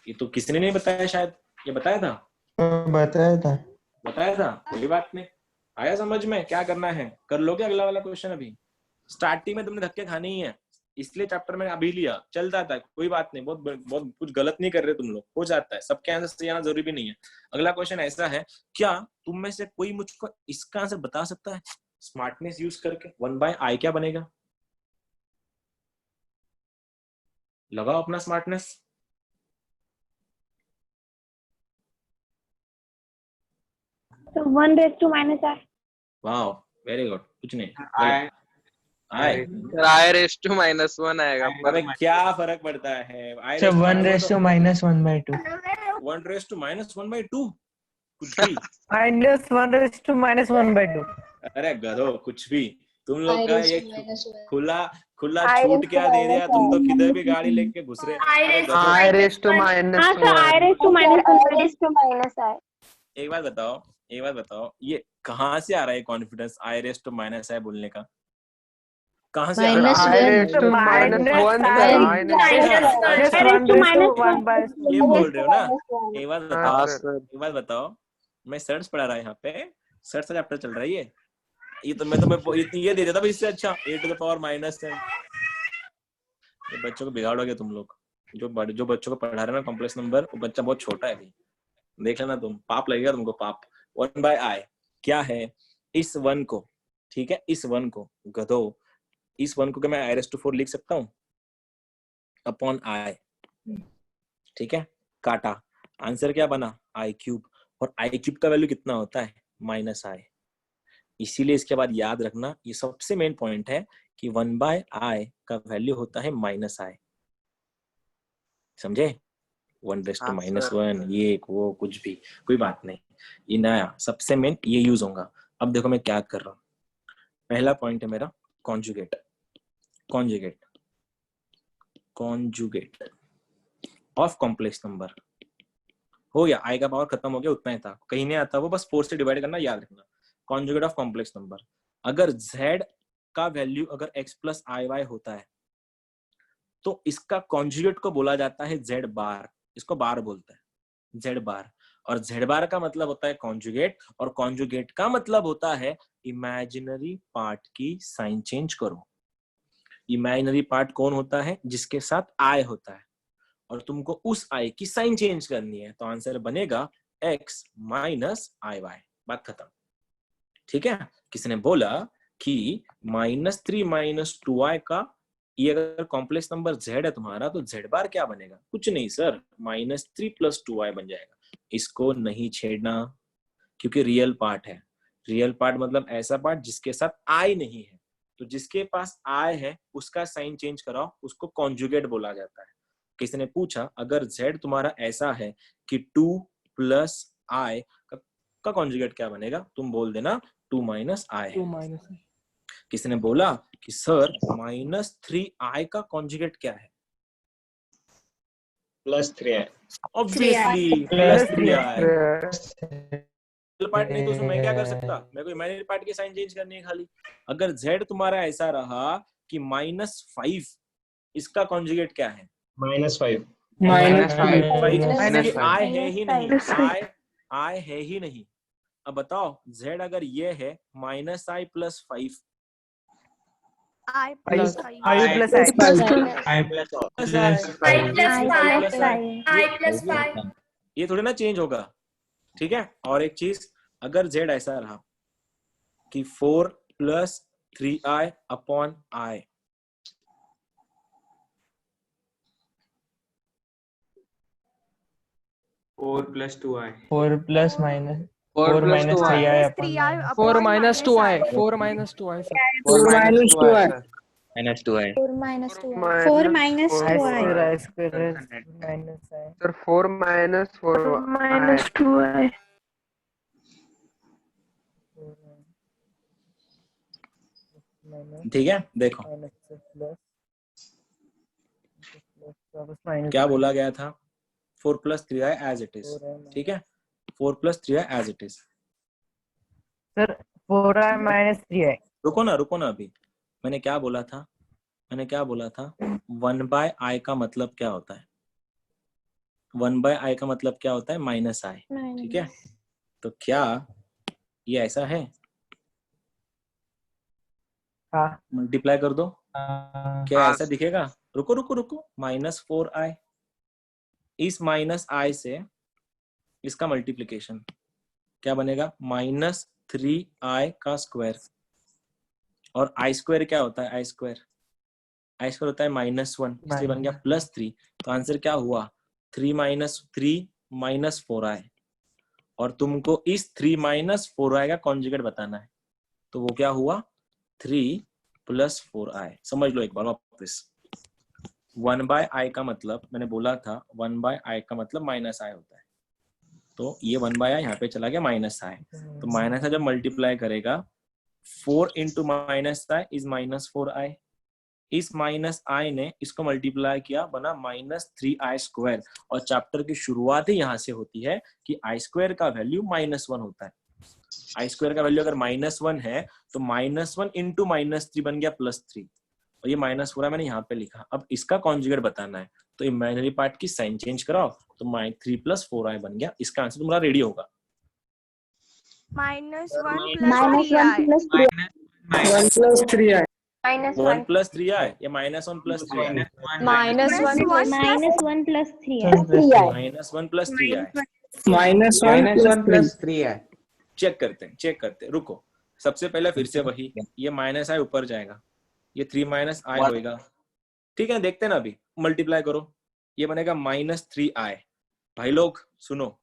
ये तो किसी ने नहीं बताया, शायद ये बताया था, बताया था, कोई बात नहीं, आया समझ में? क्या करना है कर लोगे अगला वाला क्वेश्चन। अभी स्टार्टिंग में तुमने धक्के खाने ही है, इसलिए चैप्टर में अभी लिया, चल जाता है, कोई बात नहीं, बहुत कुछ गलत नहीं कर रहे तुम लोग, हो जाता है, सबके आंसर सही आना जरूरी भी नहीं है। अगला क्वेश्चन ऐसा है, क्या तुम में से कोई मुझको इसका आंसर बता सकता है स्मार्टनेस यूज करके? 1/I क्या बनेगा? लगाओ अपना smartness. So 1⁻⁻I. Wow very good, कुछ नहीं, I I⁻1 आएगा। अबे क्या फर्क पड़ता है? सर 1⁻1/2 1⁻1/2 कुछ भी, -1⁻1/2। अरे गधो कुछ भी, तुम लोग का ये खुला छूट क्या दे दिया, तुम तो किधर भी गाड़ी लेके घुस रहे। अरे गधो, एक बात बताओ, ये कहाँ से आ रहा है कॉन्फिडेंस I⁻⁻I बोलने का? कहाँ से आ रहा है? ये बोल रहे हो ना? एक बात बताओ, मैं सर्च पढ़ा रहा है यहाँ पे, सर्च का चैप्टर चल रहा है ये तो मैं ये दे देता इससे अच्छा A⁻−10। ये बच्चों को बिगाड़ोगे तुम लोग, जो बच्चों को पढ़ा रहे ना कॉम्प्लेक्स नंबर, वो बच्चा बहुत छोटा है अभी, देख लेना तुम, पाप लगेगा तुमको, पाप। 1/I क्या है? इस 1 को, ठीक है, इस 1 को गधो, इस 1 को क्या मैं I⁻4 लिख सकता हूँ अपॉन I, ठीक है, काटा, आंसर क्या बना I³, और I³ का वैल्यू कितना होता है -I, इसीलिए इसके बाद याद रखना, ये सबसे मेन पॉइंट है कि 1/I का वैल्यू होता है -I, समझे? 1⁻1 ये वो कुछ भी, कोई बात नहीं, ये नया सबसे मेन ये यूज होगा। अब देखो मैं क्या कर रहा हूँ, पहला पॉइंट है मेरा कॉन्जुगेट ऑफ कॉम्प्लेक्स नंबर। हो गया, I का पावर खत्म हो गया, उतना ही था, कहीं नहीं आता वो, बस 4 से डिवाइड करना, याद रखना। कॉन्जुगेट ऑफ कॉम्प्लेक्स नंबर, अगर Z का वैल्यू अगर X + IY होता है तो इसका कॉन्जुगेट को बोला जाता है Z बार, इसको बार बोलता है Z बार, और Z बार का मतलब होता है कॉन्जुगेट, और कॉन्जुगेट का मतलब होता है इमेजिनरी पार्ट की साइन चेंज करो। इमेजिनरी पार्ट कौन होता है? जिसके साथ आई होता है, और तुमको उस आई की साइन चेंज करनी है, तो आंसर बनेगा x माइनस आई वाई। बात खत्म। ठीक है, किसी ने बोला कि -3 माइनस 2i का ये अगर कॉम्प्लेक्स नंबर z है तुम्हारा, तो z बार क्या बनेगा? कुछ नहीं सर, -3 + 2i बन जाएगा। इसको नहीं छेड़ना, क्योंकि रियल पार्ट है। रियल पार्ट मतलब ऐसा पार्ट जिसके साथ आई नहीं है। तो जिसके पास आई है उसका साइन चेंज कराओ, उसको कॉन्जुगेट बोला जाता है। किसी ने पूछा अगर z तुम्हारा ऐसा है कि 2 + i का कॉन्जुगेट क्या बनेगा? तुम बोल देना 2 - i है। किसी ने बोला कि सर -3i का कॉन्जुगेट क्या है? +3i। Obviously +3i। पार्ट नहीं तो उसमें मैं क्या कर सकता? मैं कोई इमेजिनरी पार्ट की साइन चेंज करनी है खाली। अगर z तुम्हारा ऐसा रहा कि -5, इसका कॉन्जुगेट क्या है? -5। आई है ही नहीं, आई है ही नहीं। अब बताओ z अगर ये है -i + 5, I plus plus I plus I. ये थोड़ी ना चेंज होगा। ठीक है, और एक चीज, अगर z ऐसा रहा कि 4 + 3i upon i, four plus minus 4 minus 3i upon minus 4 minus 2i. 4 minus 2i, sir. -2i 4 minus 2i. Minus 4 minus I 2i. square minus I. Sir, 4 minus 4 minus 2i. ठीक है। देखो क्या बोला गया था, 4 + 3i एज इट इज। ठीक है, 4 + 3i as it is. Sir 4i minus 3i। रुको ना अभी, मैंने क्या बोला था? 1/i का मतलब क्या होता है? 1/i का मतलब क्या होता है? -i। ठीक है, तो क्या ये ऐसा है? हाँ। मल्टीप्लाई कर दो, क्या ऐसा दिखेगा? रुको -4i, इस -i से इसका मल्टीप्लिकेशन क्या बनेगा? -3i का स्क्वायर। और i स्क्वायर क्या होता है? i स्क्वायर होता है -1, इसलिए बन गया +3। तो आंसर क्या हुआ? 3 - 4i। और तुमको इस 3 - 4i का कॉन्जुगेट बताना है, तो वो क्या हुआ? 3 + 4i। समझ लो एक बार वापस। 1/i का मतलब, मैंने बोला था 1/i का मतलब -i होता है, तो ये 1/i यहाँ पे चला गया -i। तो -i जब मल्टीप्लाई करेगा, 4 × -i इज -4i। इस -i ने इसको मल्टीप्लाई किया, बना -3i²। और चैप्टर की शुरुआत ही यहाँ से होती है कि i² का वैल्यू -1 होता है। i² का वैल्यू अगर -1 है तो -1 × -3 बन गया +3, और ये -4 मैंने यहाँ पे लिखा। अब इसका कॉन्जुगेट बताना है, तो इमेजिनरी पार्ट की साइन चेंज कराओ, तो -3 + 4i बन गया। इसका आंसर तुम्हारा रेडी होगा। Minus 1 -1 plus 3i. + 3i. -1 + 3i। -1 + 3i या -1 + 3i? Minus 1 plus -1 + 3i. -1 + 3i। -1 + 3i। Check करते हैं, रुको। सबसे पहले फिर से वही, ये -i ऊपर जाएगा, ये 3 - i होएगा। ठीक है, देखते हैं ना अभी। मल्टीप्लाई करो, ये बनेगा -3i। भाई लोग सुनो,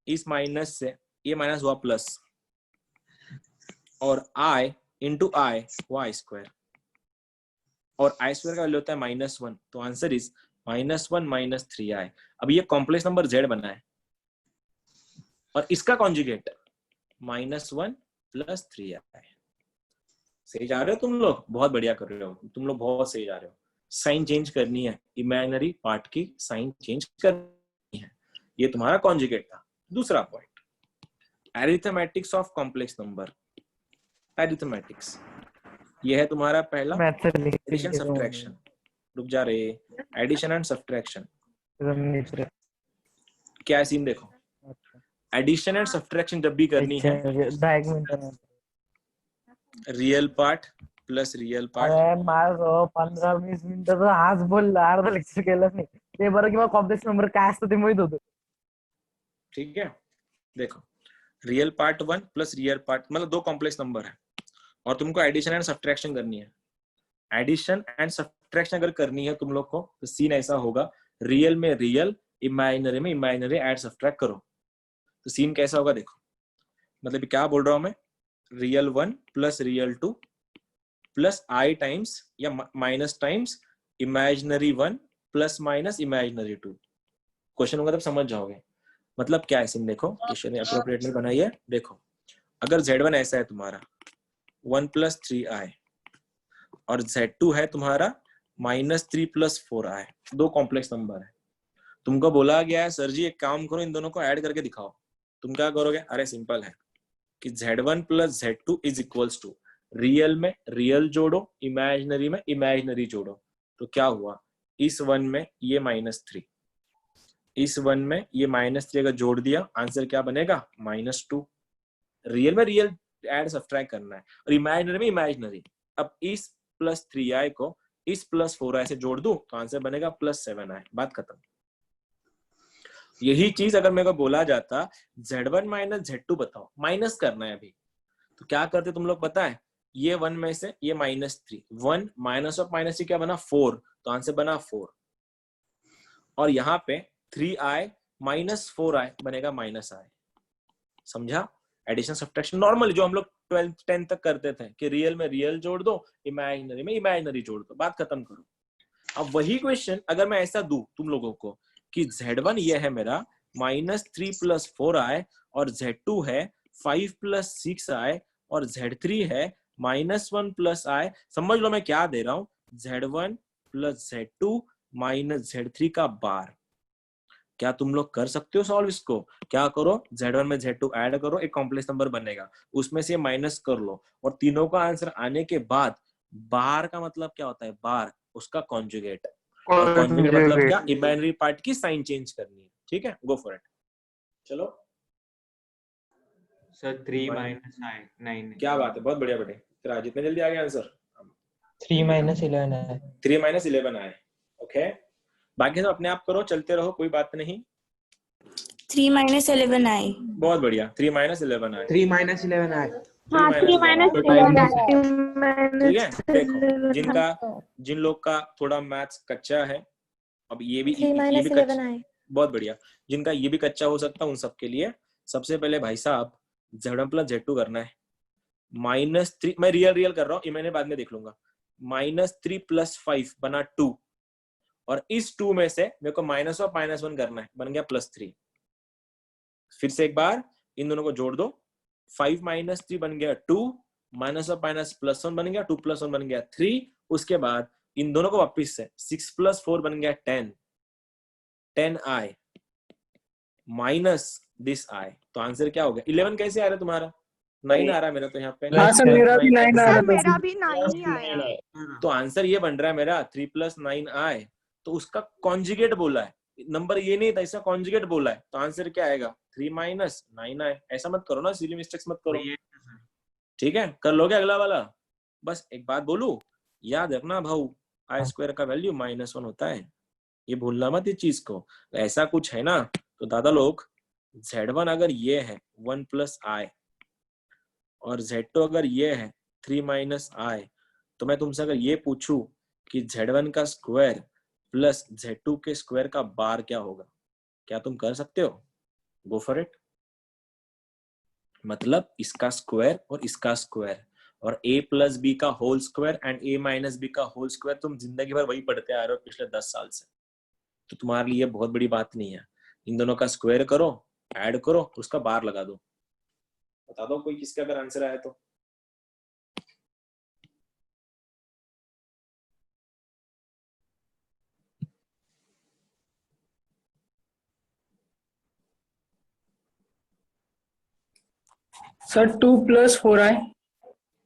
इस माइनस से ये माइनस हुआ प्लस, और i × i हुआ i², और i² का वैल्यू होता है -1, तो आंसर इज -1 - 3i। अब ये कॉम्प्लेक्स नंबर z बना है, और इसका कॉन्जुगेट -1 + 3i। सही जा रहे हो तुम लोग? बहुत बढ़िया कर रहे हो तुम लोग, बहुत सही जा रहे हो। साइन चेंज करनी है, इमेजिनरी पार्ट की साइन चेंज करनी है, ये तुम्हारा कॉन्जुगेट था। दूसरा point, arithmetics of complex number. Arithmetics, ये है तुम्हारा पहला एडिशन सब्ट्रैक्शन। रुक जा रहे, एडिशन एंड सब्ट्रैक्शन। क्या सीन देखो, एडिशन एंड सब्ट्रैक्शन जब भी करनी है, real part plus real part. अरे माझं 15-20 मिनिटं तर आज बोलला, अर्धा लेक्चर केलंच नाही. ते बरं किंवा कॉम्प्लेक्स नंबर काय असतं ते माहित होतं. ठीक है, देखो real part 1 plus real part मतलब 2 कॉम्प्लेक्स नंबर है और तुमको एडिशन एंड सब्ट्रैक्शन करनी है. एडिशन एंड सब्ट्रैक्शन अगर करनी है तुम लोग को तो सीन ऐसा होगा, रियल में रियल, इमेजिनरी में इमेजिनरी ऐड सब्ट्रैक्ट करो. तो सीन कैसा होगा देखो, मतलब क्या बोल रहा हूं मैं, रियल 1 प्लस रियल 2 प्लस आई टाइम्स या minus times imaginary 1 plus minus imaginary 2. Question होगा तब समझ जाओगे. मतलब क्या है सीन, देखो क्वेश्चन ने अप्रोप्रिएटली बनाई है. देखो अगर Z1 ऐसा है तुम्हारा 1 प्लस 3i और Z2 है तुम्हारा -3 प्लस 4i, 2 कॉम्प्लेक्स नंबर है. तुमको बोला गया है सर जी एक काम करो इन दोनों को ऐड करके दिखाओ. तुम क्या करोगे, अरे सिंपल है कि Z1 plus Z2 is equals to real में रियल जोड़ो, इमेजिनरी में इमेजिनरी जोड़ो. तो क्या हुआ, इस 1 में ये -3, इस 1 में ये -3 अगर जोड़ दिया आंसर क्या बनेगा, -2. रियल में रियल ऐड सब्ट्रैक्ट करना है और इमेजिनरी में इमेजिनरी. अब इस प्लस 3i को इस प्लस 4i से जोड़ दूं तो आंसर बनेगा +7i. बात खत्म. यही चीज अगर मेरे को बोला जाता Z1 माइनस Z2 बताओ, माइनस करना है अभी, तो क्या करते तुम लोग पता है, ये 1 में से ये -3, 1 माइनस ऑफ -3 क्या बना 4, तो आंसर बना 4. और यहाँ पे 3i माइनस 4i बनेगा -i. समझा, एडिशन सब्ट्रैक्शन नॉर्मल जो हम लोग 12th 10th तक करते थे कि रियल में रियल जोड़ दो, इमेजिनरी में इमेजिनरी जोड़ दो, बात खत्म करो. अब वही क्वेश्चन अगर मैं ऐसा दूं तुम लोगों को कि Z1 ये है मेरा -3 प्लस 4i और Z2 है 5 प्लस 6i और Z3 है -1 प्लस i. समझ लो मैं क्या दे रहा हूं, Z1 plus Z2 minus Z3 का बार. क्या तुम लोग कर सकते हो सॉल्व इसको? क्या करो, Z1 में Z2 ऐड करो, एक कॉम्प्लेक्स नंबर बनेगा, उसमें से माइनस कर लो और तीनों का आंसर आने के बाद बार का मतलब क्या होता है, बार उसका कॉन्जुगेट. और कॉन्जुगेट मतलब क्या, इमेजिनरी पार्ट की साइन चेंज करनी है. ठीक है, गो फॉर इट. चलो सर 3 माइनस 9. क्या बात है, बहुत बढ़िया बेटे. फिर आज इतने जल्दी आ गया आंसर. 3 माइनस 11 है. 3 माइनस 11 आए. ओके, बाकी सब अपने आप करो, चलते रहो, कोई बात नहीं. 3 minus 11 आई. बहुत बढ़िया, 3 माइनस 11 आए. 3 minus 11 आए. हाँ 3 minus 11. ठीक है, देखो जिन लोग का थोड़ा मैथ्स कच्चा है, अब ये भी 3 minus 11 आई. बहुत बढ़िया, जिनका ये भी कच्चा हो सकता है उन सबके लिए सबसे पहले भाई साहब Z1 प्लस Z2 करना है. -3 मैं रियल कर रहा हूँ, ये मैंने बाद में देख लूंगा. -3 प्लस 5 बना 2 और इस 2 में से मेरे को माइनस ऑफ -1 करना है, बन गया +3. फिर से एक बार इन दोनों को जोड़ दो, 5 माइनस 3 बन गया 2, माइनस ऑफ माइनस +1 बन गया, 2 + 1 बन गया 3. उसके बाद इन दोनों को वापिस से 6 + 4 बन गया 10i माइनस दिस i. तो आंसर क्या हो गया, 11 कैसे आ रहा है तुम्हारा, 9 आ रहा है मेरा तो यहाँ पे. हाँ सर मेरा भी 9 आ रहा सर है. मेरा भी 9 ही आया. तो आंसर ये बन रहा है मेरा 3 + 9i. तो उसका कॉन्जुगेट बोला है, नंबर ये नहीं था, इसका कॉन्जुगेट बोला है. तो आंसर क्या आएगा, 3 माइनस 9i. ऐसा मत करो ना, सिली मिस्टेक्स मत करो. ठीक है, कर लोगे अगला वाला. बस एक बात बोलू, याद रखना भाऊ, i² का वैल्यू -1 होता है, ये भूलना मत इस चीज को. ऐसा कुछ है ना तो दादा लोग, Z1 अगर ये है 1 + i और Z2 अगर ये है 3 माइनस i, तो मैं तुमसे अगर ये पूछूं कि Z1 का स्क्वायर प्लस Z2 के स्क्वायर का बार क्या होगा, क्या तुम कर सकते हो? Go for it. मतलब इसका स्क्वायर और इसका स्क्वायर और a + b का whole square and a - b का होल स्क्वायर, तुम जिंदगी भर वही पढ़ते आ रहे हो पिछले 10 साल से. तो तुम्हारे लिए बहुत बड़ी बात नहीं है. इन दोनों का स्क्वायर करो, ऐड करो, उसका बार लगा दो. बता दो कोई किसका अगर आंसर आया तो. Sir 2 + 4i.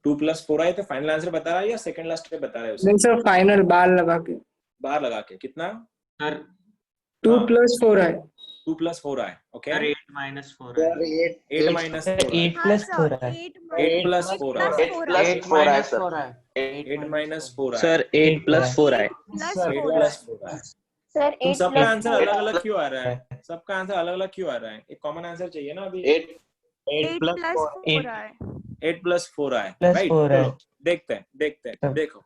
2 + 4i. तो फाइनल आंसर बता रहा है या सेकंड लास्ट पे बता रहा है उसे? नहीं सर फाइनल बार लगा के. बार लगा के कितना sir 2 + 4i. 2 plus 4i, okay? 8 minus 4i. 8 minus 4i. 8 plus 4 है 8 plus 4i. 8 minus 4i. 8 minus 4i. Sir 8 plus 4i. 8 plus 4i. Sir तुम 8 सबका plus आंसर अलग अलग क्यों आ रहा है? सबका आंसर अलग अलग क्यों आ रहा है? एक कॉमन आंसर चाहिए ना अभी। 8 plus 4 है 8 plus 4i, Plus right? 4i. चलो देखते हैं देखो।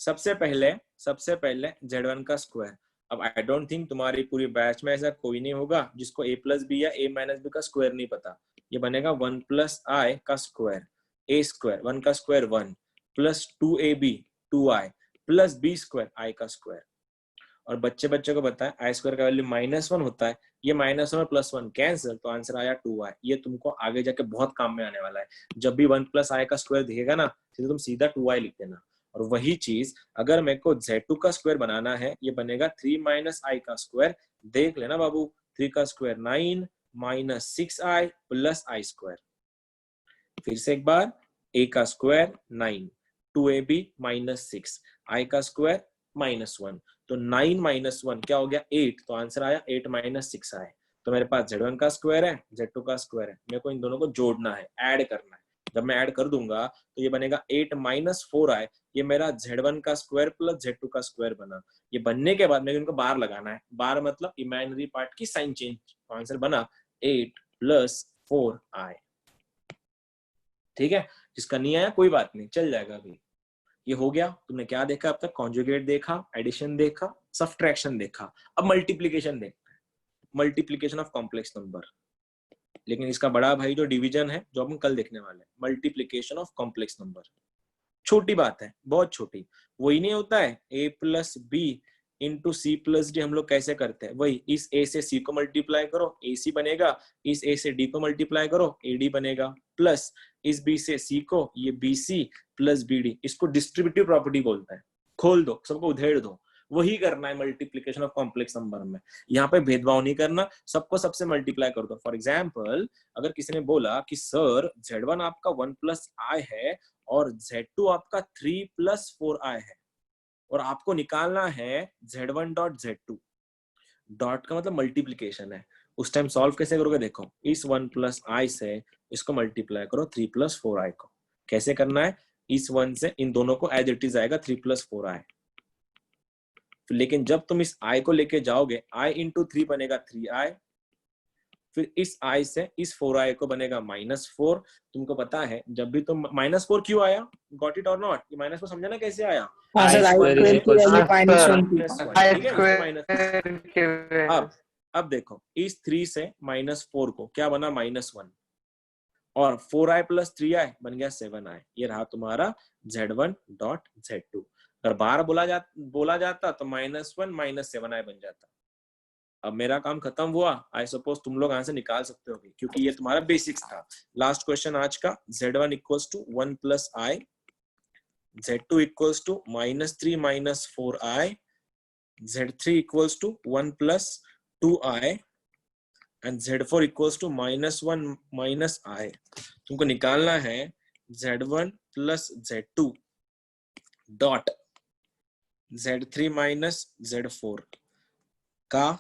सबसे पहले z1 का स्क्वायर। अब आई डोंट थिंक तुम्हारी पूरी बैच में ऐसा कोई नहीं होगा जिसको a plus b या a minus b का स्क्वायर नहीं पता। ये बनेगा 1 plus i का स्क्वायर, a स्क्वायर 1 का square 1 plus 2ab 2i plus b square i का स्क्वायर। और बच्चे को बताएं आई स्क्वायर का वैल्यू -1 होता है। ये -1 और +1 कैंसिल, तो आंसर आया 2i। ये तुमको आगे जाके बहुत काम में आने वाला है। जब भी 1 plus i का स्क्वायर दिखेगा ना, तो तुम सीधा 2i लिख देना। और वही चीज अगर मेरे को z2 का स्क्वायर बनाना है, ये बनेगा 3 minus i का स्क्वायर। देख लेना बाबू, 3 का square 9 minus 6i plus i square. फिर से एक बार, a का स्क्वायर 9, 2ab -6, i का स्क्वायर -1, तो 9 minus 1 क्या हो गया 8, तो आंसर आया 8 minus 6i। तो मेरे पास z1 का स्क्वायर है, z2 का स्क्वायर है, मेरे को इन दोनों को जोड़ना है, ऐड करना है। जब मैं ऐड कर दूंगा तो ये बनेगा 8 minus 4i। ये मेरा z1 का स्क्वायर प्लस z2 का स्क्वायर बना। ये बनने के बाद मेरे को इनको बार लगाना है। बार मतलब इमेजिनरी पार्ट की साइन चेंज। तो आंसर बना 8 plus 4i। ठीक है, जिसका नहीं आया कोई बात नहीं, चल जाएगा अभी। ये हो गया। तुमने क्या देखा अब तक? कॉन्जुगेट देखा, एडिशन देखा, सब्ट्रैक्शन देखा। अब मल्टीप्लिकेशन देखते हैं, मल्टीप्लिकेशन ऑफ कॉम्प्लेक्स नंबर। लेकिन इसका बड़ा भाई जो डिवीजन है, जो हम कल देखने वाले हैं, मल्टीप्लिकेशन ऑफ कॉम्प्लेक्स नंबर। छोटी बात है, बहुत छोटी। वही नहीं होता है a plus b into c plus d, हम लोग कैसे करते हैं? वही, इस a से c को मल्टीप्लाई करो, ac बनेगा। इस a से d को मल्टीप्लाई करो, ad बनेगा। प्लस इस b से c को, ये bc प्लस bd, इसको डिस्ट्रीब्यूटिव प्रॉपर्टी बोलते हैं। खोल दो, सबको उधेड़ दो। वही करना है मल्टीप्लिकेशन ऑफ कॉम्प्लेक्स नंबर में। यहाँ पे भेदभाव नहीं करना, सबको सबसे मल्टीप्लाई कर दो। फॉर एग्जाम्पल, अगर किसी ने बोला कि सर z1 आपका 1 plus i है और z2 आपका 3 plus 4i है, और आपको निकालना है z1 डॉट z2। डॉट का मतलब मल्टीप्लिकेशन है। उस टाइम सॉल्व कैसे करोगे? देखो, इस 1 plus i से इसको मल्टीप्लाई करो 3 plus 4i को। कैसे करना है? इस 1 से इन दोनों को एज इट इज आएगा 3 plus 4i। लेकिन जब तुम इस i को लेके जाओगे, i इंटू 3 बनेगा 3i। फिर इस i से इस 4i को बनेगा -4। तुमको पता है जब भी तुम -4 क्यों आया? गॉट इट और नॉट? ये -4 समझा ना कैसे आया? हाँ sir, I square is square equal to अब देखो, इस 3 से -4 को क्या बना? -1, और 4i प्लस 3i बन गया 7i। ये रहा तुम्हारा z1 डॉट z2। अगर बार बोला जाता तो -1 -7i बन जाता। अब मेरा काम खत्म हुआ। आई सपोज तुम लोग आंसर निकाल सकते हो, क्योंकि ये तुम्हारा बेसिक्स था। लास्ट क्वेश्चन आज का, z1 equals to 1 plus i, z2 equals to -3 minus 4i, z3 equals to 1 plus 2i and z4 equals to -1 minus i। तुमको निकालना है z1 plus z2 dot z3 minus z4 का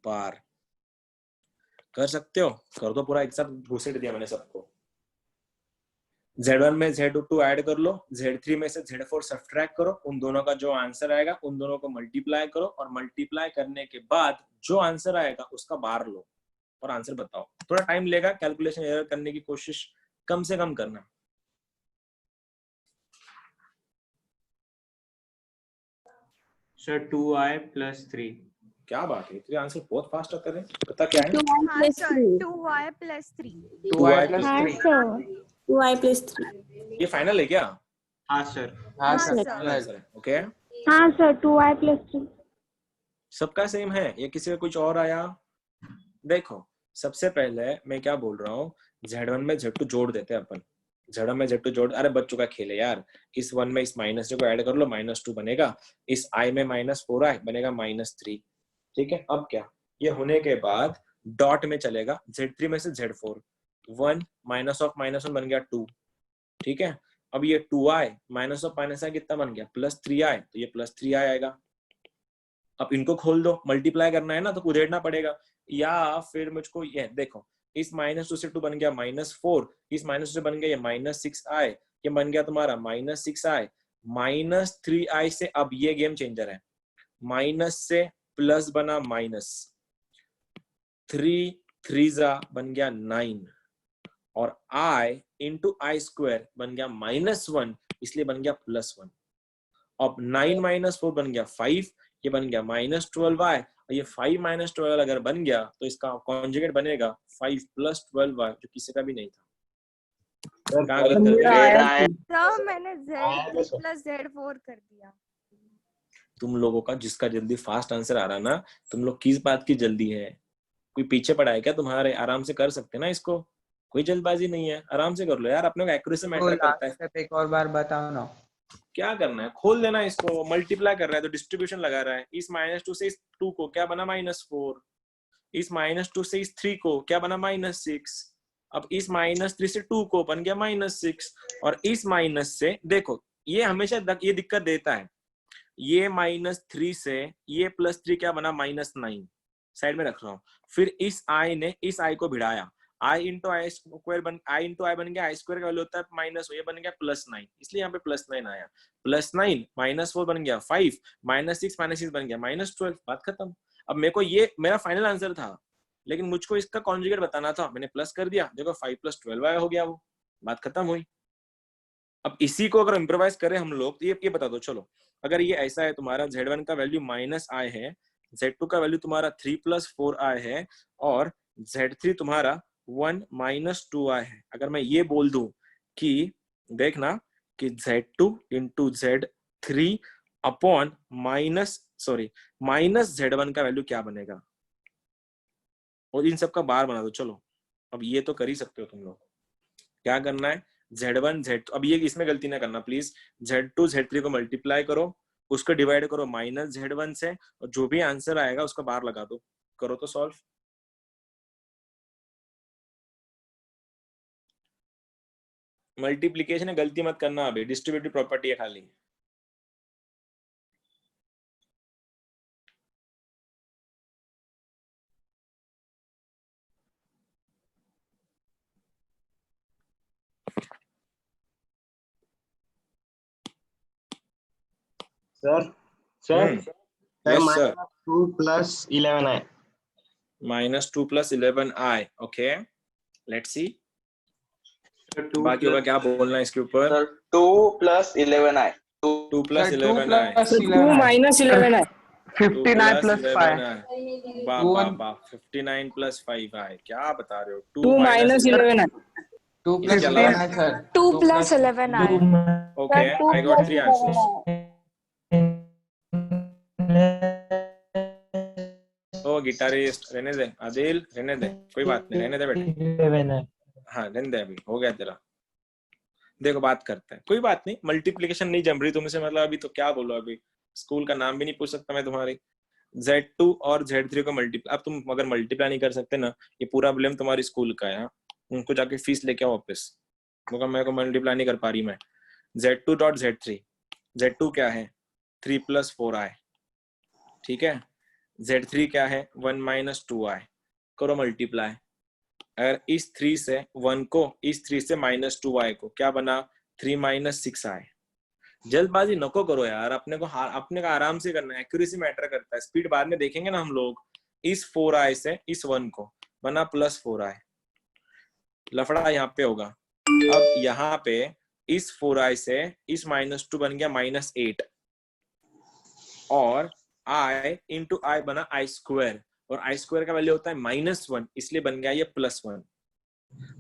बार। कर सकते हो? कर दो, पूरा एक साथ घुसेड़ दिया मैंने सबको। z1 में z2 ऐड कर लो, z3 में से z4 सब्ट्रैक्ट करो, उन दोनों का जो आंसर आएगा उन दोनों को मल्टीप्लाई करो, और मल्टीप्लाई करने के बाद जो आंसर आएगा उसका बार लो और आंसर बताओ। थोड़ा टाइम लेगा, कैलकुलेशन एरर करने की कोशिश कम से कम करना। Sir 2i plus 3। क्या बात है, तेरे आंसर बहुत फास्ट आते हैं। पता क्या है? 2i plus 3 2i plus हाँ 3। सर 2i plus 3 ये फाइनल है क्या? हाँ सर। हाँ सर। ओके, हाँ सर 2i plus 3 सबका सेम है या किसी का कुछ और आया? देखो, सबसे पहले मैं क्या बोल रहा हूँ, z1 में z2 जोड़ देते हैं अपन। z1 में z2 जोड़, अरे बच्चों का खेल है यार। इस 1 में इस -2 को ऐड कर लो, -2 बनेगा। इस i में -4i बनेगा -3। ठीक है, अब क्या? ये होने के बाद डॉट में चलेगा, z3 में से z4, 1 -1 बन गया 2। ठीक है, अब ये 2i -i कितना बन गया? +3i, तो ये +3i आएगा। अब इनको खोल दो, मल्टीप्लाई करना है ना, तो उधेड़ना पड़ेगा। या फिर मुझको ये देखो, इस -2 से 2 बन गया -4, इस -2 से बन गया ये -6i, ये बन गया तुम्हारा -6i, -3i से अब ये गेम चेंजर है, माइनस से प्लस बना माइनस, 3 3 बन गया 9 और i इंटू आई स्क्वायर बन गया -1, इसलिए बन गया +1। अब 9 - 4 बन गया 5, ये बन गया -12i, और ये 5 - 12 अगर बन गया तो इसका कॉन्जुगेट बनेगा 5 + 12i, जो किसी का भी नहीं था। कहाँ गलत कर दिया? सर मैंने Z3 + Z4 कर दिया। तुम लोगों का जिसका जल्दी फास्ट आंसर आ रहा ना, तुम लोग किस बात की जल्दी है? कोई पीछे पड़ा है क्या तुम्हारे? आराम से कर सकते ना इसको, कोई जल्दबाजी नहीं है, आराम से कर लो यार, अपने को एक्यूरेसी मैटर करता है। एक और बार बताओ ना। क्या करना है, खोल देना इसको, मल्टीप्लाई कर रहा है तो डिस्ट्रीब्यूशन लगा रहा है, इस -2 से इस 2 को क्या बना -4, इस -2 से इस 3 को क्या बना -6, अब इस -3 से 2 को बन गया -6, और इस माइनस से देखो ये हमेशा ये दिक्कत देता है, ये -3 से ये +3 क्या बना -9, साइड में रख रहा हूँ, फिर इस i ने इस i को भिड़ाया, i इंटू आई स्क्वायर बन गया, आई स्क्वायर का वैल्यू होता है माइनस, ये बन गया +9, इसलिए यहाँ पे +9 आया, +9 -4 बन गया 5, -6 बन गया -12, बात खत्म। अब मेरे को ये मेरा फाइनल आंसर था, लेकिन मुझको इसका कॉन्जुगेट बताना था, मैंने प्लस कर दिया, देखो 5 + 12 हो गया, वो बात खत्म हुई। अब इसी को अगर इम्प्रोवाइज करें हम लोग तो ये बता दो, चलो अगर ये ऐसा है, तुम्हारा Z1 का वैल्यू -i है, Z2 का वैल्यू तुम्हारा 3 + 4i है, और Z3 तुम्हारा 1 - 2i है, अगर मैं ये बोल दूं कि देखना कि Z2 × Z3 अपॉन -Z1 का वैल्यू क्या बनेगा, और इन सब का बार बना दो। चलो अब ये तो कर ही सकते हो तुम लोग, क्या करना है, Z1 Z2, अब ये इसमें गलती ना करना प्लीज, Z2 Z3 को मल्टीप्लाई करो, उसको डिवाइड करो -Z1 से, और जो भी आंसर आएगा उसका बार लगा दो, करो तो सॉल्व। मल्टीप्लीकेशन में गलती मत करना, अभी डिस्ट्रीब्यूटिव प्रॉपर्टी है खाली। Sir Yes, sir. -2 + 11i -2 + 11i, okay let's see. Two बाकी होगा क्या बोलना है इसके ऊपर? 2 + 11i 2 + 11i, 2 - 11i 59 + 5 वाह 59 + 5i, क्या बता रहे हो? 2 - 11i 2 + इसके 11i अलावा? Sir 2 + 11i। Okay, I got 3 answers. ओ गिटारिस्ट रहने दे, आदिल रहने दे, कोई बात नहीं, रहने दे बेटा, हाँ रहने दे, अभी हो गया तेरा। देखो बात करते हैं, कोई बात नहीं, मल्टीप्लिकेशन नहीं जम रही तुमसे, मतलब अभी तो क्या बोलो, अभी स्कूल का नाम भी नहीं पूछ सकता मैं तुम्हारी। Z2 और Z3 को मल्टीप्लाई, अब तुम अगर मल्टीप्लाई नहीं कर सकते ना, ये पूरा ब्लेम तुम्हारी स्कूल का है, उनको जाके फीस लेके आओ वापस, क्योंकि मेरे को मल्टीप्लाई नहीं कर पा रही मैं। Z2.Z3, Z2 क्या है 3 + 4i, ठीक है, Z3 क्या है 1 - 2i, करो मल्टीप्लाई, अगर इस 3 से 1 को, इस 3 से -2i को, क्या बना 3 - 6i। जल्दबाजी नको करो यार, अपने का आराम से करना है, एक्यूरेसी मैटर करता है, स्पीड बाद में देखेंगे ना हम लोग। इस 4i से इस 1 को बना +4i, लफड़ा यहाँ पे होगा। अब यहाँ पे इस 4i से इस -2 बन गया -8, और i इंटू आई बना i², और i² का वैल्यू होता है -1, इसलिए बन गया ये +1।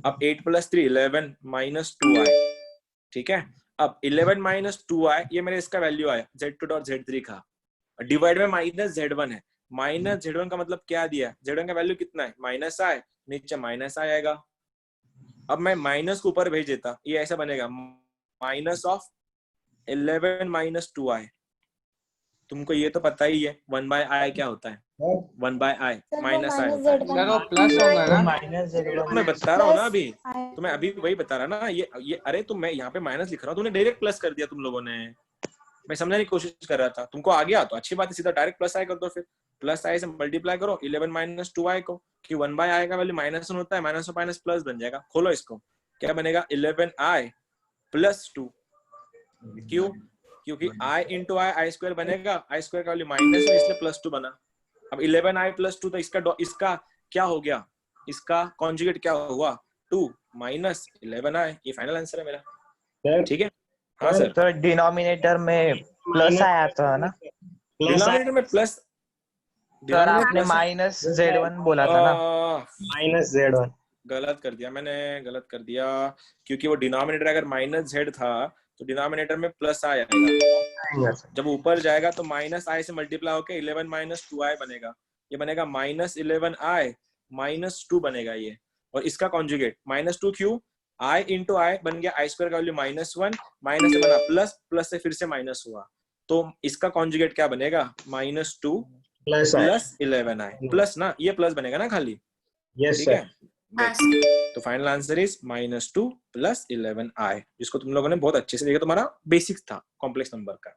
अब 8 + 3 11 - 2i, ठीक है, अब 11 - 2i, ये मेरे इसका वैल्यू आया Z2.Z3 का, डिवाइड में -Z1 है, -Z1 का मतलब क्या दिया, Z1 का वैल्यू कितना है -i, नीचे -i आएगा। अब मैं माइनस को ऊपर भेज देता, ये ऐसा बनेगा -11 - 2i। तुमको ये तो पता ही है 1/i क्या होता है, 1/i -i होता है। सर वो प्लस होगा ना, मैं बता रहा हूँ ना अभी, तो मैं अभी वही बता रहा ना, ये अरे तो मैं यहाँ पे माइनस लिख रहा हूँ, तुमने डायरेक्ट प्लस कर दिया तुम लोगों ने, मैं समझने की कोशिश कर रहा था, तुमको आ गया तो अच्छी बात है, सीधा डायरेक्ट +i कर दो फिर, प्लस आई से मल्टीप्लाई करो 11 माइनस 2i को, कि 1/i का वैल्यू -1 होता है, माइनस और माइनस प्लस बन जाएगा। खोलो इसको, क्या बनेगा 11i प्लस 2। क्यों? क्योंकि i इंटू आई स्क्वायर बनेगा, आई स्क्वायर का वैल्यू माइनस है इसलिए प्लस 2 बना। अब 11i प्लस 2 तो इसका क्या हो गया, इसका कॉन्जुगेट क्या हुआ 2 माइनस 11i। ये फाइनल आंसर है मेरा। ठीक है, हाँ सर। तो डिनोमिनेटर में प्लस आया था ना डिनोमिनेटर में प्लस, सर, आपने माइनस Z1 बोला था ना। Minus Z1। गलत कर दिया मैंने, गलत कर दिया, क्योंकि वो डिनोमिनेटर अगर माइनस z था तो डिनोमिनेटर में प्लस आ जाएगा। जब ऊपर जाएगा तो माइनस आई से मल्टीप्लाई होकर 11 माइनस 2i बनेगा। ये बनेगा माइनस 11i माइनस 2 बनेगा ये, और इसका कॉन्जुगेट -2 क्यों, i इंटू आई बन गया आई स्क्वायर का वैल्यू -1, माइनस से बना प्लस, प्लस से फिर से माइनस हुआ, तो इसका कॉन्जुगेट क्या बनेगा -2 प्लस 11i प्लस ना, ये प्लस बनेगा ना खाली। यस ठीक है, तो final answer is -2 plus 11i, जिसको तुम लोगों ने बहुत अच्छे से देखा, तुम्हारा बेसिक्स था कॉम्प्लेक्स नंबर का।